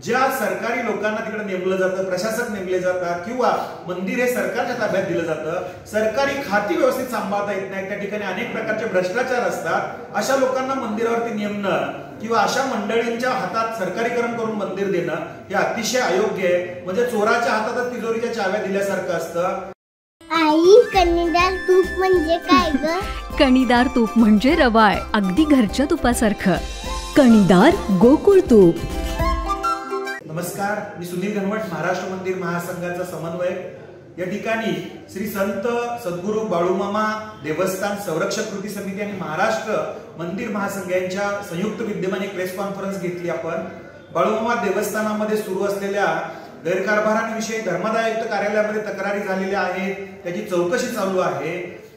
ज्या सरकारी लोकांना तिकडे नेमलं जातं, प्रशासक नेमले जातात किंवा मंदिर हे सरकारच्या ताब्यात दिलं जातं, सरकारी खाती व्यवस्थित सांभाळता येत नाही, त्या ठिकाणी अनेक प्रकारचे भ्रष्टाचार असतात, अशा लोकांना मंदिरावरती नेमणं किंवा अशा मंडळींच्या हातात सरकारीकरण करून मंदिर देणं हे अतिशय अयोग्य आहे। म्हणजे चोराच्या हातातच तिजोरीच्या चाव्या दिल्यासारखं असतं। आई, कणीदार तूप म्हणजे काय ग? कणीदार तूप म्हणजे रवाळ, अगदी घरच्या तुपासारखं। कणीदार गोकुळ तूप। नमस्कार, मी सुनील घनवट, महाराष्ट्र मंदिर महासंघाचा समन्वयक। या ठिकाणी श्री संत सद्गुरू बाळूमामा देवस्थान संरक्षक कृती समिती आणि महाराष्ट्र मंदिर महासंघ यांच्या संयुक्त विद्यमाने प्रेस कॉन्फरन्स घेतली आपण। बाळूमामा देवस्थानामध्ये सुरू असलेल्या गैरकारभारांविषयी धर्मादाय आयुक्त कार्यालयामध्ये तक्रारी झालेल्या आहेत, त्याची चौकशी चालू आहे।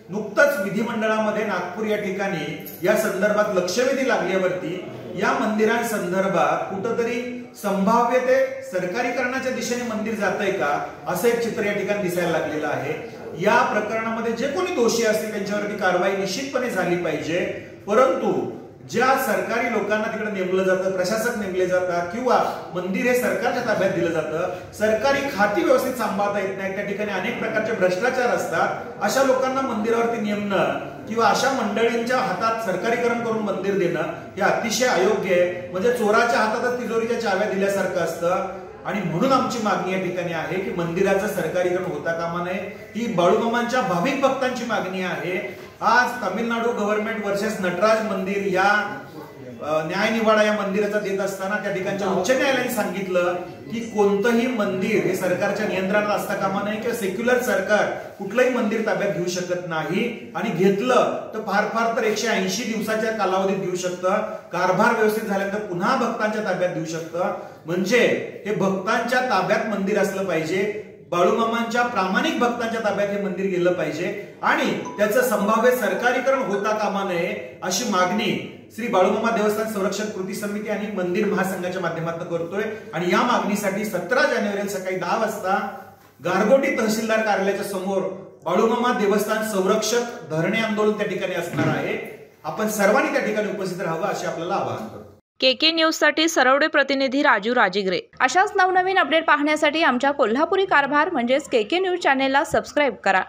नुकतंच विधिमंडळामध्ये नागपूर या ठिकाणी या संदर्भात लक्षवेधी लागल्यावरती या मंदिरांसंदर्भात कुठंतरी संभाव्य ते सरकारीकरणाच्या दिशेने मंदिर जातंय का असं एक चित्र या ठिकाणी दिसायला लागलेलं आहे। या प्रकरणामध्ये जे कोणी दोषी असतील त्यांच्यावरती कारवाई निश्चितपणे झाली पाहिजे, परंतु ज्या सरकारी लोकांना तिकडे नेमलं जातं, प्रशासक नेमले जातात किंवा मंदिर हे सरकारच्या ताब्यात दिलं जातं, सरकारी खाती व्यवस्थित सांभाळता येत नाही, त्या ठिकाणी अनेक प्रकारचे भ्रष्टाचार असतात, अशा लोकांना मंदिरावरती नेमणं किंवा अशा मंडळींच्या हातात सरकारीकरण करून मंदिर देणं हे अतिशय अयोग्य आहे। म्हणजे चोराच्या हातातच तिजोरीच्या चाव्या दिल्यासारखं असतं। आणि म्हणून आमची मागणी या ठिकाणी आहे की मंदिराचं सरकारीकरण होता कामा नये। ही बाळूमामांच्या भाविक भक्तांची मागणी आहे। आज तामिळनाडू गव्हर्नमेंट वर्सेस नटराज मंदिर या न्याय निवाडा या मंदिराचा देत असताना त्या ठिकाणच्या उच्च न्यायालयाने सांगितलं की कोणतंही मंदिर हे सरकारच्या नियंत्रणात असता कामा नये किंवा सेक्युलर सरकार कुठलंही मंदिर ताब्यात घेऊ शकत नाही, आणि घेतलं तर फार तर 180 दिवसाच्या कालावधीत घेऊ शकतं। कारभार व्यवस्थित झाल्यानंतर पुन्हा भक्तांच्या ताब्यात घेऊ शकतं। म्हणजे हे भक्तांच्या ताब्यात मंदिर असलं पाहिजे, बाळूमामांच्या प्रामाणिक भक्तांच्या ताब्यात हे मंदिर गेलं पाहिजे आणि त्याचं संभाव्य सरकारीकरण होता कामा नये अशी मागणी श्री बाळूमामा देवस्थान संरक्षक कृती समिती आणि मंदिर महासंघाच्या माध्यमातून करतोय। आणि या मागणीसाठी 17 जानेवारी सकाळी 10 वाजता गारगोटी तहसीलदार कार्यालयाच्या समोर बाळूमामा देवस्थान संरक्षक धरणे आंदोलन त्या ठिकाणी असणार आहे। आपण सर्वांनी त्या ठिकाणी उपस्थित राहावं असे आपल्याला आवाहन करतो। केके न्यूज साठी सरवडे प्रतिनिधी राजू राजिग्रे। अशाच नवनवीन अपडेट पाहण्यासाठी आमच्या कोल्हापुरी कारभार म्हणजेच केके न्यूज चॅनेलला सबस्क्राईब करा।